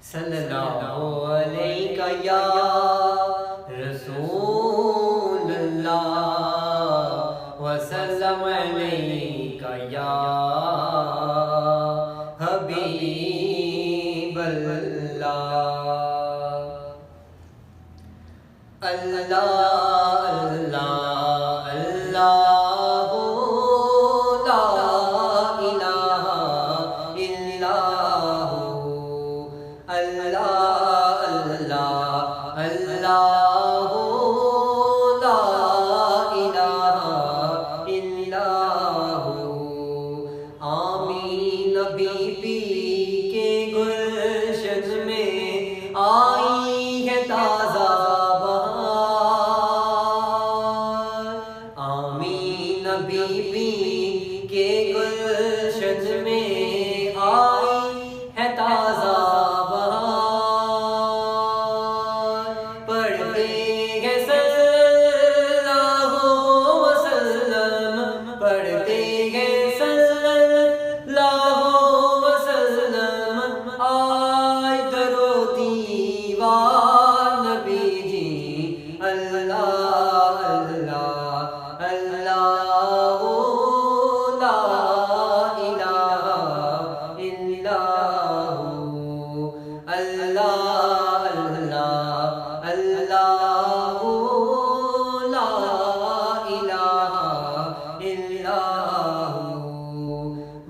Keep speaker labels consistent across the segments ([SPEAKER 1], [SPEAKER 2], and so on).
[SPEAKER 1] صلی اللہ علیہ یا رسول اللہ وسلم علیہ یا حبیب اللہ۔ اللہ اللہ اللہ لا الہ الا ہو، اللہ اللہ اللہ لا الہ الا ہو۔ آمین بی بی کے گلشن میں آئی ہے تازہ بی بی کے گلشن میں آئی ہے تازہ بہار، پڑھتے ہیں صلی اللہ وسلم، پڑھتے ہیں صلی اللہ وسلم، آئے درو دیوار نبی جی، اللہ اللہ اللہ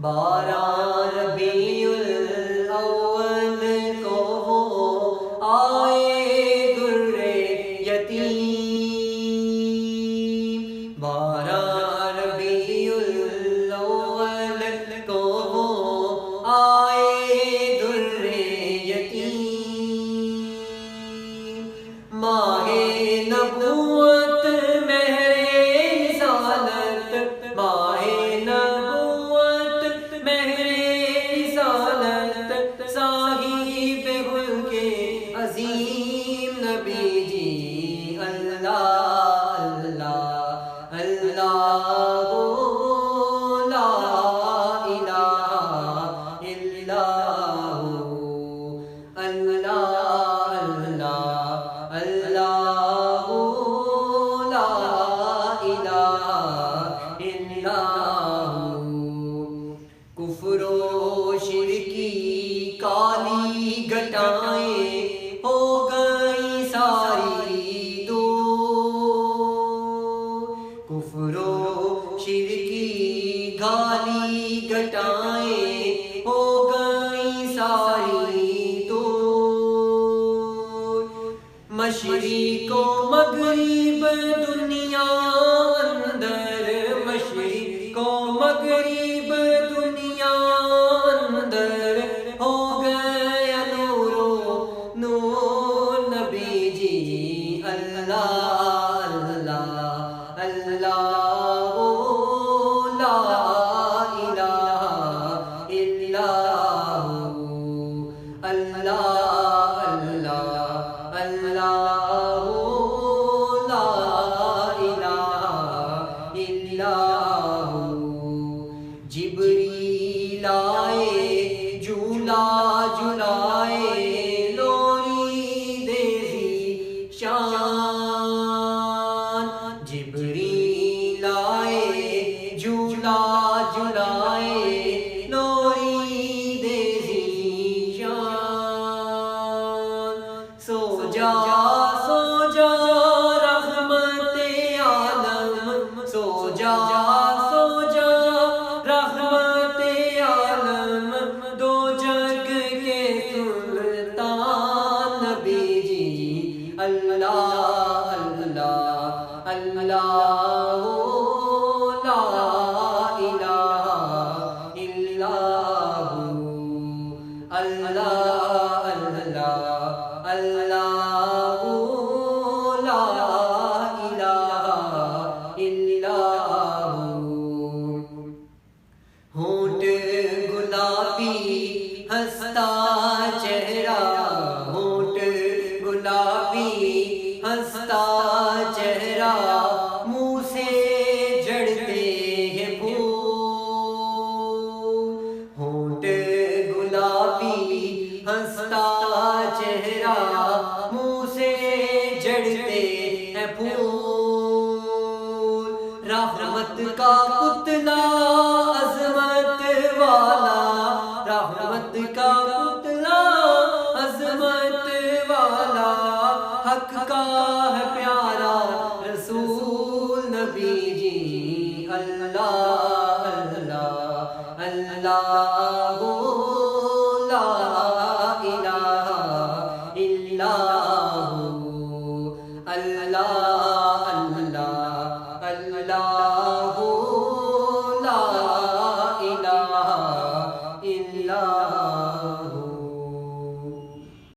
[SPEAKER 1] بارہ ربیع الاول کو آئے در یتیم، بارہ ربیع الاول کو آئے در یتیم، ماہ نبوت مہر رسالت، ماہ عظیم نبی جی، اللہ اللہ اللہ لا الہ الا ہو، اللہ اللہ اللہ لا الہ الا ہو۔ کفر و شرک کی کالی گھٹائیں ہو گئی ساری دور، کفر و شرک کی کالی گھٹائیں ہو گئی ساری دور، مشرق و مغرب دنیا اندر، مشرق و مغرب دنیا اندر ہو گیا نور نبی جی، اللہ اللہ اللہ لا الہ الا ہو، اللہ اللہ اللہ لا الہ الا ہو۔ جبریل آئے جھولا جھلائے لوری دیسی شان، جبریل آئے جھولا جھلائے لوری دیسی شان، سو جا سو جا رحمت عالم، سو جا سو جا رحمت عالم، دو جگ کے سلطان نبی جی، اللہ اللہ اللہ لا الہ الا ہو، اللہ اللہ اللہ لا الہ الا ہو۔ ہونٹ گلابی ہنستا چہرہ، ہونٹ گلابی ہنستا چہرہ، منہ سے جڑتے ہیں پھول، ہونٹ گلابی ہنستا ہنستا چہرہ، منہ سے جڑتے ہیں پھول، رحمت کا پتلا عظمت والا، رحمت کا پتلا عظمت والا، حق کا ہے پیارا رسول نبی جی، اللہ اللہ اللہ لا الہ الا اللہ، اللہ